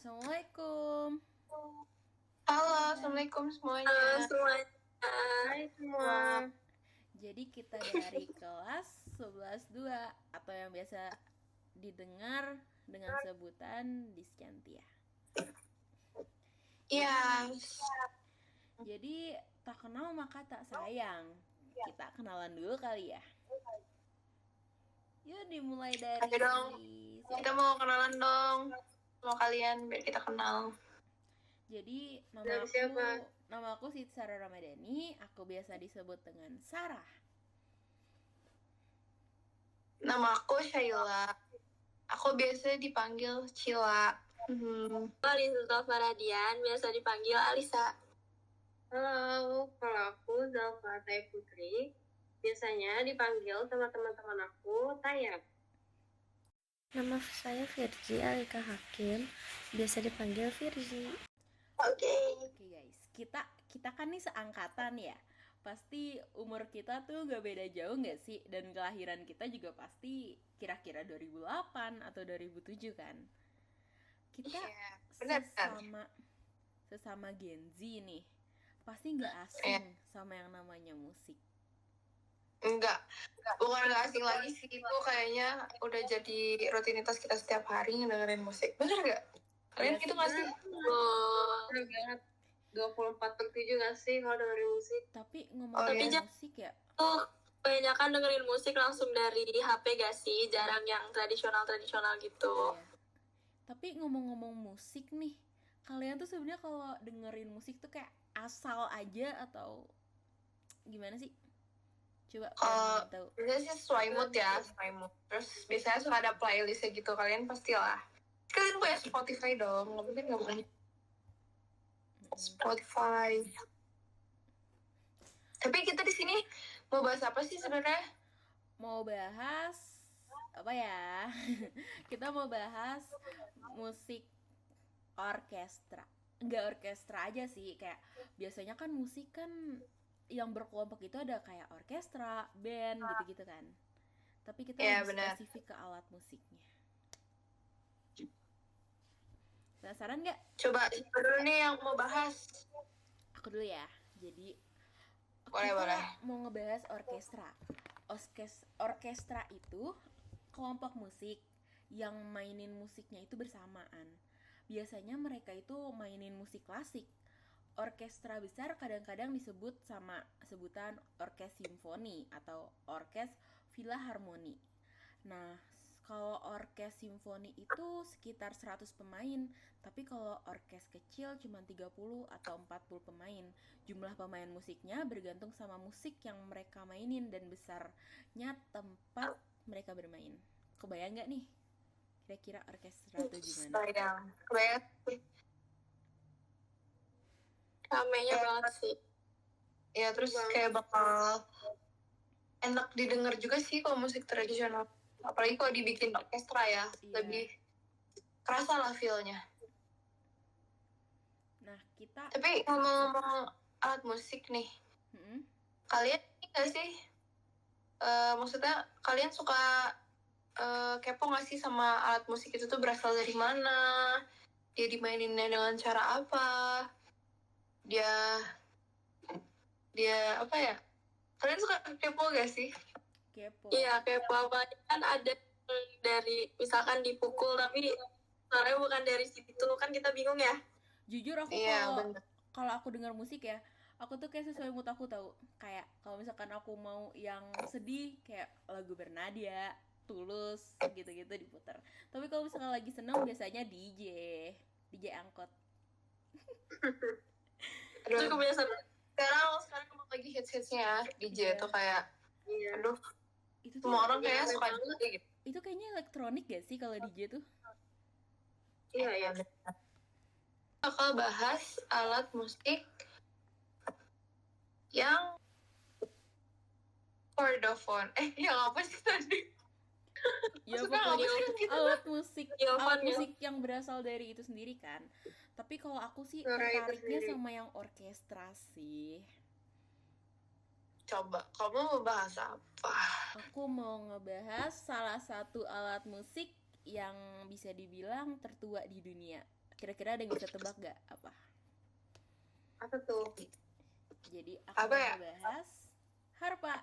Assalamualaikum. Halo, assalamualaikum semuanya. Semuanya. Hai semua. Jadi kita dari kelas 11-2 atau yang biasa didengar dengan sebutan Discantia. Iya. Jadi tak kenal maka tak sayang. Kita kenalan dulu kali ya. Yuk dimulai dari Ayo dong. Kita mau kenalan dong sama kalian biar kita kenal. Jadi Dari siapa? nama aku Siti Sarah Ramadhani. Aku biasa disebut dengan Sarah. Nama aku Shaila. Aku biasa dipanggil Cila. Alisa Faradian, biasa dipanggil Alisa. Halo, kalau aku Zalfa Tai Putri, biasanya dipanggil sama teman-teman aku Tayap. Nama saya Virgi Alika Hakim, biasa dipanggil Virgi. Oke guys, kita kan nih seangkatan ya. Pasti umur kita tuh gak beda jauh gak sih? Dan kelahiran kita juga pasti kira-kira 2008 atau 2007 kan? Kita benar. sesama Gen Z nih, pasti gak asing sama yang namanya musik. Enggak, bukan nggak asing lagi sih. Itu kayaknya udah jadi rutinitas kita setiap hari ngedengerin musik. Bener nggak? Kalian gitu nggak sih? Bener banget. 24/7 nggak sih kalau dengerin musik? Tapi ngomongin musik ya, Kebanyakan dengerin musik langsung dari HP gak sih? Jarang yang tradisional gitu. iya. Tapi ngomong-ngomong musik nih, kalian tuh sebenarnya kalau dengerin musik tuh kayak asal aja atau gimana sih? Coba tahu. Biasanya sih sesuai mood ya, sesuai mood. Terus biasanya suka ada playlistnya gitu, kalian pastilah. Kalian punya Spotify dong, nggak mungkin nggak punya Spotify. Tapi kita di sini mau bahas apa sih sebenarnya? Mau bahas apa ya? Kita mau bahas musik orkestra. Enggak orkestra aja sih, kayak biasanya kan musik kan yang berkelompok itu ada kayak orkestra, band gitu-gitu kan. Tapi kita lebih spesifik ke alat musiknya. Penasaran nggak? Coba dulu nih yang mau bahas. Aku dulu ya. Jadi boleh. Mau ngebahas orkestra. Orkestra itu kelompok musik yang mainin musiknya itu bersamaan. Biasanya mereka itu mainin musik klasik. Orkestra besar kadang-kadang disebut sama sebutan orkes simfoni atau orkes filharmoni. Nah, kalau orkes simfoni itu sekitar 100 pemain, tapi kalau orkes kecil cuma 30 atau 40 pemain. Jumlah pemain musiknya bergantung sama musik yang mereka mainin dan besarnya tempat mereka bermain. Kebayang gak nih? Kira-kira orkestra itu gimana? Kebayang. Ramenya banget sih. Ya, terus kayak bakal enak didengar juga sih kalau musik tradisional. Apalagi kalau dibikin orkestra ya, lebih kerasa lah feel-nya. Nah, kita... Tapi ngomong-ngomong alat musik nih, kalian ini gak sih? Maksudnya kalian suka kepo gak sih sama alat musik itu tuh berasal dari mana? Dia dimaininnya dengan cara apa? Dia apa ya? Kalian suka kepo gak sih? Kepo. Iya, kepo apa kan ada dari misalkan dipukul tapi suaranya bukan dari situ, kan kita bingung ya. Jujur aku kalau aku dengar musik ya, aku tuh kayak sesuai mood aku tahu. Kayak kalau misalkan aku mau yang sedih kayak lagu Bernadia, Tulus gitu-gitu diputar. Tapi kalau misalkan lagi seneng biasanya DJ angkot. Itu kebiasaan. Sekarang lagi hits-hitsnya DJ tuh kayak aduh, itu semua orang kayak suka gitu. Itu kayaknya elektronik gak sih kalau DJ tuh? Iya. Bakal bahas alat musik yang chordophone. Yang apa sih tadi? Ya pokoknya alat musik yang berasal dari itu sendiri kan. Tapi kalau aku sih tertariknya sama yang orkestra sih. Coba, kamu mau bahas apa? Aku mau ngebahas salah satu alat musik yang bisa dibilang tertua di dunia. Kira-kira ada yang bisa tebak gak apa? Apa tuh? Jadi aku Apa mau ya? bahas harpa.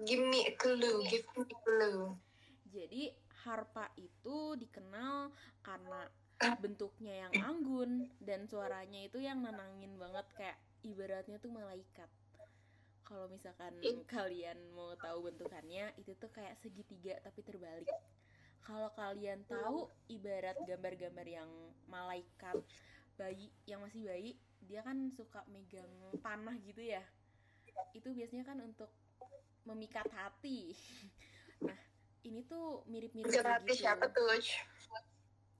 Give me a clue. Jadi harpa itu dikenal karena bentuknya yang anggun dan suaranya itu yang nenangin banget, kayak ibaratnya tuh malaikat. Kalau misalkan kalian mau tahu bentukannya, itu tuh kayak segitiga tapi terbalik. Kalau kalian tahu ibarat gambar-gambar yang malaikat bayi yang masih bayi, dia kan suka megang panah gitu ya. Itu biasanya kan untuk memikat hati. Nah, ini tuh mirip-mirip kayak Hati gitu. siapa tuh?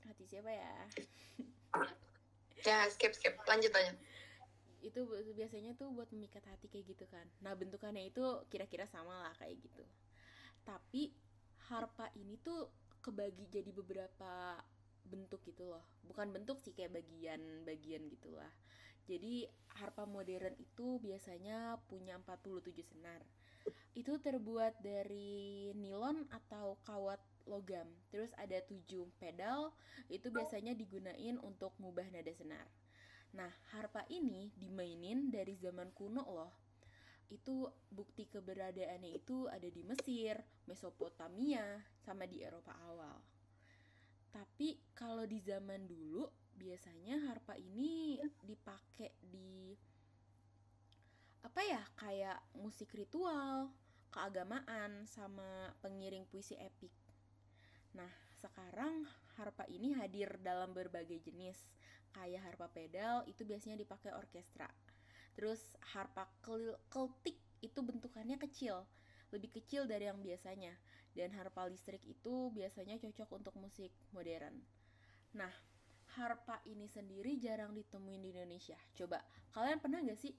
Hati siapa ya? Ya, skip. Lanjut. Itu biasanya tuh buat memikat hati kayak gitu kan. Nah, bentukannya itu kira-kira sama lah kayak gitu. Tapi harpa ini tuh kebagi jadi beberapa bentuk gitu loh. Bukan bentuk sih, kayak bagian-bagian gitulah. Jadi harpa modern itu biasanya punya 47 senar. Itu terbuat dari nilon atau kawat logam. Terus ada 7 pedal, itu biasanya digunain untuk ngubah nada senar. Nah, harpa ini dimainin dari zaman kuno loh. Itu bukti keberadaannya itu ada di Mesir, Mesopotamia, sama di Eropa awal. Tapi kalau di zaman dulu, biasanya harpa ini dipakai di kayak musik ritual, keagamaan, sama pengiring puisi epik. Nah, sekarang harpa ini hadir dalam berbagai jenis. Kayak harpa pedal itu biasanya dipakai orkestra. Terus harpa keltik itu bentukannya kecil, lebih kecil dari yang biasanya. Dan harpa listrik itu biasanya cocok untuk musik modern. Nah, harpa ini sendiri jarang ditemuin di Indonesia. Coba, kalian pernah gak sih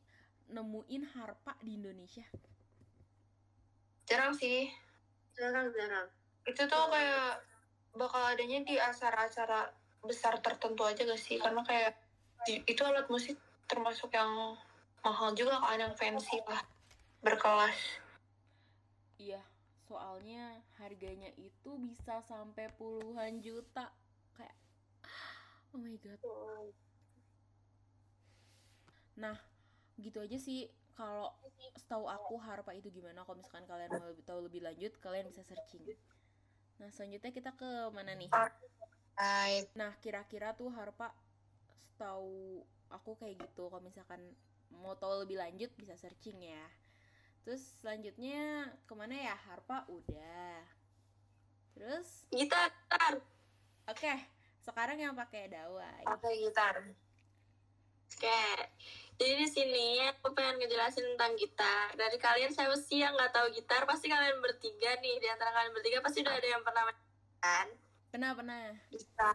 nemuin harpa di Indonesia? Jarang sih. Jarang. Itu tuh kayak bakal adanya di acara-acara besar tertentu aja gak sih? Karena kayak itu alat musik termasuk yang mahal juga kan, yang fancy lah, berkelas. Iya, soalnya harganya itu bisa sampai puluhan juta. Kayak oh my god. Nah, gitu aja sih kalau setahu aku harpa itu gimana. Kalau misalkan kalian mau tahu lebih lanjut, kalian bisa searching. Nah, selanjutnya kita ke mana nih? Nah, kira-kira tuh harpa setahu aku kayak gitu. Kalau misalkan mau tahu lebih lanjut bisa searching ya. Terus selanjutnya kemana ya? Harpa udah. Terus Gitar. Oke, sekarang yang pakai dawai. Pakai gitar. Oke. Jadi di sini aku pengen ngejelasin tentang gitar. Dari kalian siapa sih yang nggak tahu gitar? Pasti kalian bertiga nih. Di antara kalian bertiga pasti udah ada yang pernah main kan? Pernah. Bisa.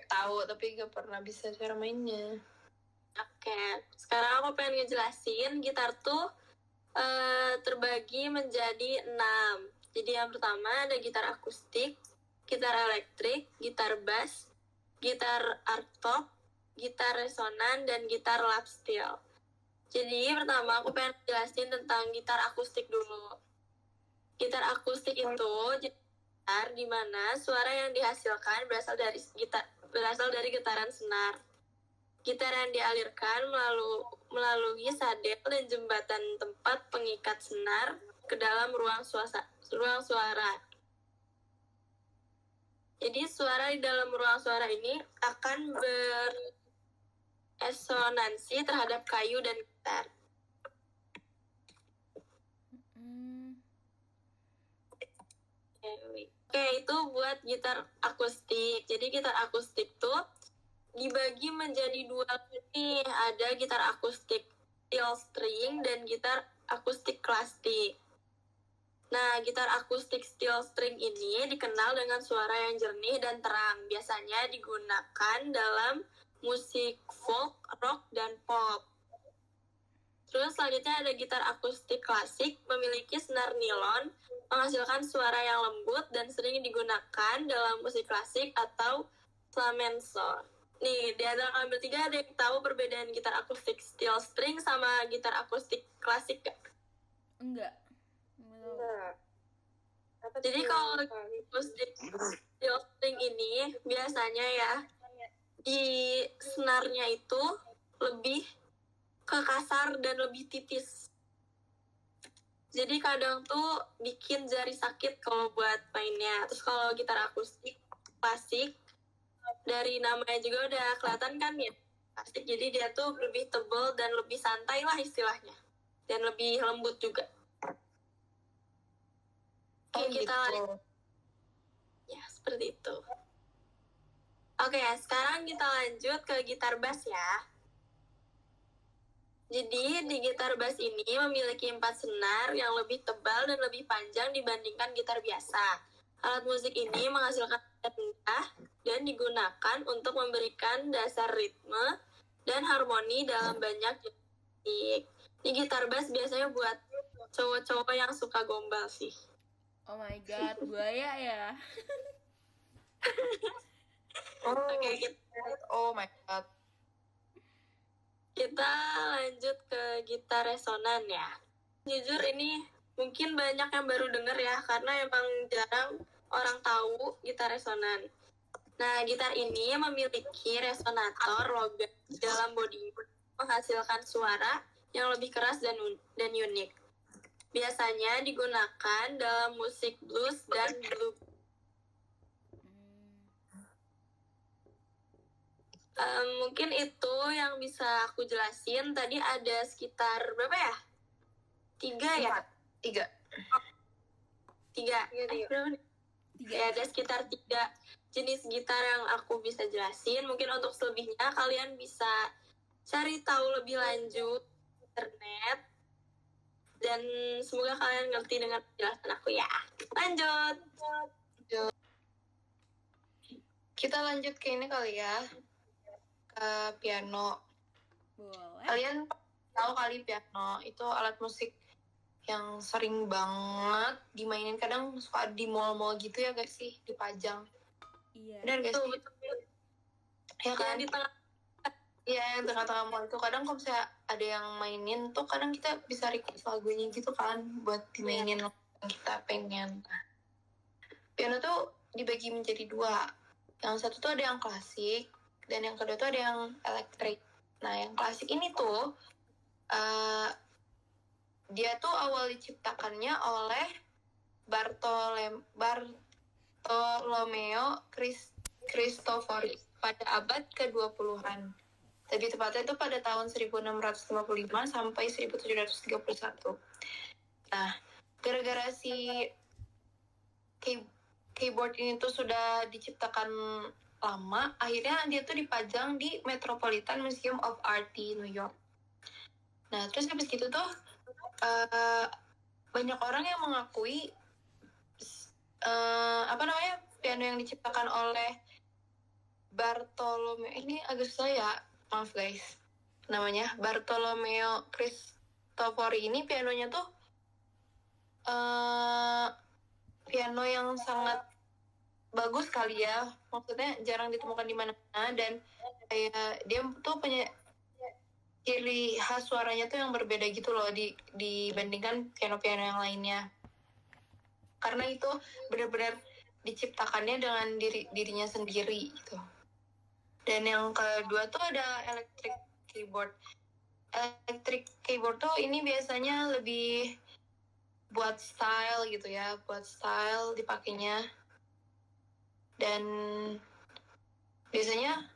Tahu tapi gak pernah bisa cara mainnya. Oke. Sekarang aku pengen ngejelasin gitar tuh terbagi menjadi 6. Jadi yang pertama ada gitar akustik, gitar elektrik, gitar bass, gitar archtop, gitar resonan, dan gitar lap steel. Jadi pertama aku pengen jelasin tentang gitar akustik dulu. Gitar akustik itu gitar di mana suara yang dihasilkan berasal dari getaran senar. Gitar yang dialirkan melalui sadel dan jembatan tempat pengikat senar ke dalam ruang suara. Jadi suara di dalam ruang suara ini akan beresonansi terhadap kayu dan gitar. Oke, itu buat gitar akustik. Jadi gitar akustik tuh dibagi menjadi 2 nih. Ada gitar akustik steel string dan gitar akustik klasik. Nah, gitar akustik steel string ini dikenal dengan suara yang jernih dan terang. Biasanya digunakan dalam musik folk, rock, dan pop. Terus selanjutnya ada gitar akustik klasik, memiliki senar nilon, menghasilkan suara yang lembut dan sering digunakan dalam musik klasik atau flamenco. Nih, di antara kalian bertiga ada yang tahu perbedaan gitar akustik steel string sama gitar akustik klasik gak? Enggak. Jadi kalau akustik steel string ini biasanya ya di senarnya itu lebih ke kasar dan lebih tipis. Jadi kadang tuh bikin jari sakit kalau buat mainnya. Terus kalau gitar akustik klasik, dari namanya juga udah kelihatan kan ya, plastik. Jadi dia tuh lebih tebal dan lebih santai lah istilahnya. Dan lebih lembut juga. Oke, kita lanjut. Ya, seperti itu. Oke, sekarang kita lanjut ke gitar bass ya. Jadi di gitar bass ini memiliki 4 senar yang lebih tebal dan lebih panjang dibandingkan gitar biasa. Alat musik ini menghasilkan nada rendah dan digunakan untuk memberikan dasar ritme dan harmoni dalam banyak musik. Ini gitar bass biasanya buat cowok-cowok yang suka gombal sih. Oh my god, buaya ya. Oh my god. Kita lanjut ke gitar resonan ya. Jujur ini mungkin banyak yang baru denger ya, karena emang jarang orang tahu gitar resonan. Nah, gitar ini memiliki resonator logam dalam bodinya, menghasilkan suara yang lebih keras dan unik. Biasanya digunakan dalam musik blues dan blues. Mungkin itu yang bisa aku jelasin. Tadi ada sekitar berapa ya? 3 ya? 3. Berapa nih? 3. Ya, ada sekitar 3 jenis gitar yang aku bisa jelasin. Mungkin untuk selebihnya kalian bisa cari tahu lebih lanjut di internet. Dan semoga kalian ngerti dengan penjelasan aku ya. Lanjut. Kita lanjut ke ini kali ya. Ke piano. Boleh. Kalian tahu kali piano itu alat musik yang sering banget dimainin, kadang suka di mall-mall gitu ya guys sih, dipajang. Iya. Benar guys sih? Betul. Ya kan? Di tengah. Iya, yang tengah-tengah mall itu kadang kalau misalnya ada yang mainin tuh kadang kita bisa request lagunya gitu kan buat dimainin yang kita pengen. Piano tuh dibagi menjadi 2. Yang satu tuh ada yang klasik dan yang kedua tuh ada yang elektrik. Nah, yang klasik ini tuh dia tuh awal diciptakannya oleh Bartolomeo Cristofori pada abad ke-20-an. Lebih tepatnya itu pada tahun 1655 sampai 1731. Nah, gara-gara si keyboard ini tuh sudah diciptakan lama, akhirnya dia tuh dipajang di Metropolitan Museum of Art di New York. Nah, terus habis gitu tuh banyak orang yang mengakui piano yang diciptakan oleh Bartolomeo, ini agak susah ya, maaf guys, namanya Bartolomeo Cristofori ini pianonya tuh piano yang sangat bagus kali ya, maksudnya jarang ditemukan di mana-mana, dan kayak dia tuh punya ciri khas suaranya tuh yang berbeda gitu loh dibandingkan piano-piano yang lainnya, karena itu benar-benar diciptakannya dengan dirinya sendiri gitu. Dan yang kedua tuh ada electric keyboard. Electric keyboard tuh ini biasanya lebih buat style gitu ya, buat style dipakainya. Dan biasanya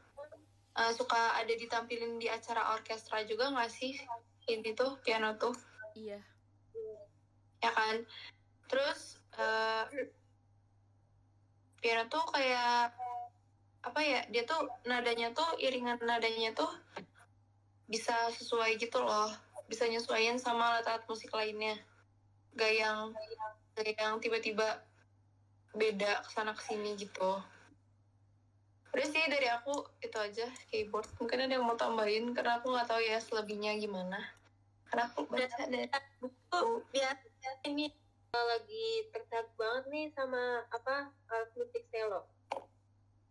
suka ada ditampilin di acara orkestra juga nggak sih ini tuh piano tuh? Iya. Ya kan. Terus piano tuh kayak apa ya? Dia tuh nadanya tuh iringan nadanya tuh bisa sesuai gitu loh, bisa nyesuaiin sama alat-alat musik lainnya. Gak yang tiba-tiba beda kesana kesini gitu. Udah sih dari aku itu aja keyboard. Mungkin ada yang mau tambahin karena aku nggak tahu ya selebihnya gimana. Karena aku baca dari buku. Biasa ini lagi tertarik banget nih sama alat musik cello.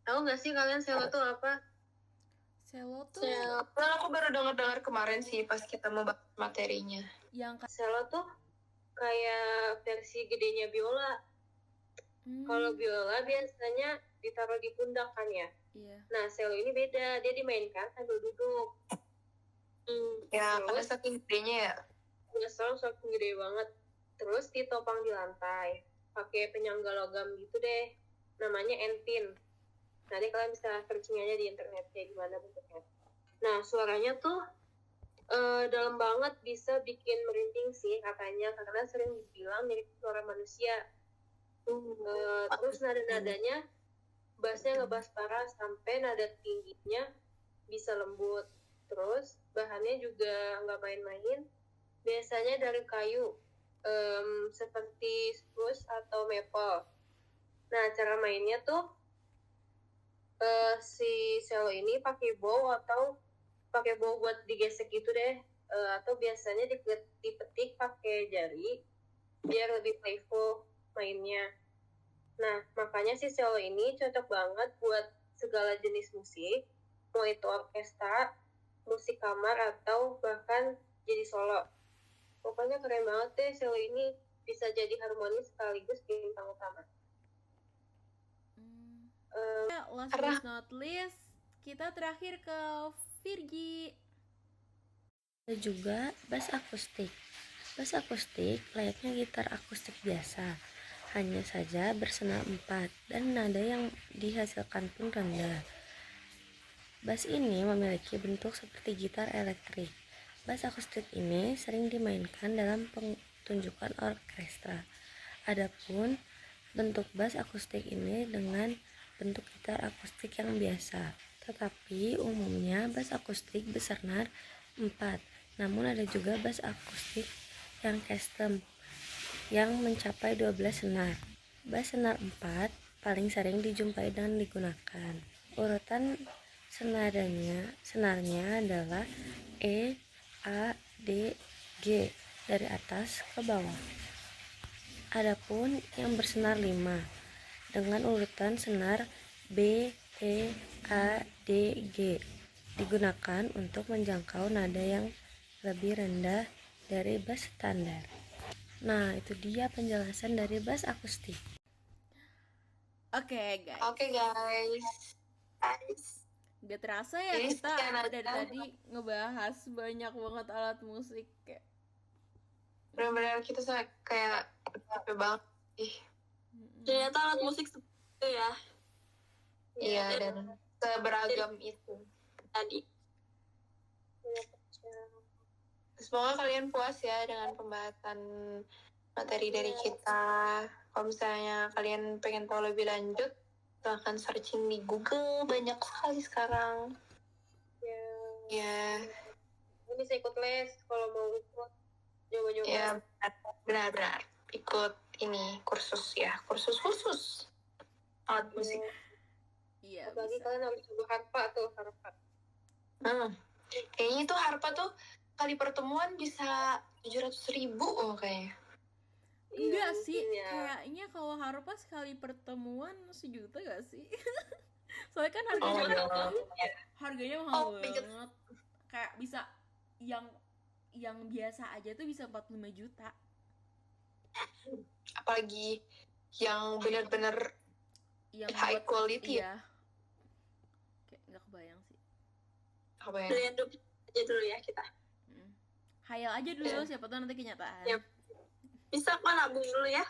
Tahu nggak sih kalian cello tuh apa? Cello tuh Aku baru dengar kemarin sih pas kita mau bahas materinya. Yang cello tuh kayak versi gedenya biola. Kalau biola biasanya ditaruh di pundak kan ya. Iya. Nah, cello ini beda, dia dimainkan sambil duduk. Ya, karena saking gedenya ya. Cello saking gede banget. Terus ditopang di lantai, pakai penyangga logam gitu deh. Namanya entin. Nanti kalian bisa searching aja di internet kayak gimana bentuknya. Nah, suaranya tuh dalam banget, bisa bikin merinding sih katanya, karena sering dibilang mirip suara manusia. Terus nada-nadanya, bassnya ngebass parah sampai nada tingginya bisa lembut. Terus bahannya juga nggak main-main, biasanya dari kayu seperti spruce atau maple. Nah, cara mainnya tuh si cello ini pakai bow atau pakai bow buat digesek gitu deh, atau biasanya dipetik pakai jari biar lebih playful mainnya. Nah, makanya si cello ini cocok banget buat segala jenis musik, mau itu orkestra, musik kamar, atau bahkan jadi solo. Pokoknya keren banget deh, cello ini bisa jadi harmonis sekaligus bintang utama. Last but not least, kita terakhir ke Virgi. Ada juga bass akustik. Bass akustik layaknya gitar akustik biasa, hanya saja bersenar 4 dan nada yang dihasilkan pun rendah. Bass ini memiliki bentuk seperti gitar elektrik. Bass akustik ini sering dimainkan dalam pertunjukan orkestra. Adapun bentuk bass akustik ini dengan bentuk gitar akustik yang biasa, tetapi umumnya bass akustik bersenar 4. Namun ada juga bass akustik yang custom yang mencapai 12 senar. Bass senar 4 paling sering dijumpai dan digunakan. Urutan senarnya adalah E, A, D, G dari atas ke bawah. Adapun yang bersenar 5 dengan urutan senar B, E, A, D, G digunakan untuk menjangkau nada yang lebih rendah dari bass standar. Nah, itu dia penjelasan dari bass akustik. Oke, guys. Gak terasa ya, jadi kita dari tadi ngebahas banyak banget alat musik. Benar-benar kita kayak capek banget sih. Ternyata alat musik seperti itu ya. Iya, dan seberagam itu Tadi. Semoga kalian puas ya dengan pembahasan materi dari kita. Kalau misalnya kalian pengen tahu lebih lanjut, silahkan searching di Google, banyak sekali sekarang. Ya. Ini bisa ikut les kalau mau ikut nyoba-nyoba. Ya, benar-benar ikut ini kursus alat musik. Iya. Apalagi kalian harus coba harpa tuh, harpa. Kayaknya itu harpa tuh kali pertemuan bisa 700.000 kayaknya. Enggak sih, kayaknya kalau harpa sekali pertemuan 1 juta gak sih? Soalnya kan harganya mahal banget. Kayak bisa yang biasa aja tuh bisa 45 juta. Apalagi yang benar-benar yang high quality ya. Kayak nggak kebayang sih. Beliin aja dulu ya kita. Hayal aja dulu, siapa tahu nanti kenyataan. Yep. Bisa kok nabung dulu ya.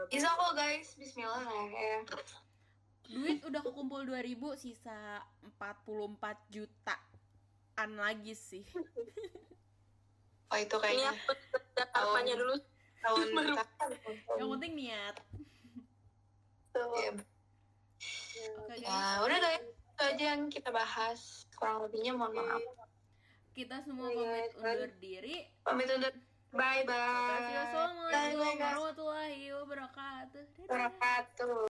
Bisa kok guys, bismillah ya. Duit udah kekumpul 2.000, sisa 44 jutaan lagi sih. Oh itu kayaknya harapannya dulu. Tahun yang penting niat. Okay, ya udah guys, itu aja yang kita bahas, kurang lebihnya mohon maaf. Kita semua pamit undur diri. Bye bye. Assalamualaikum warahmatullahi wabarakatuh.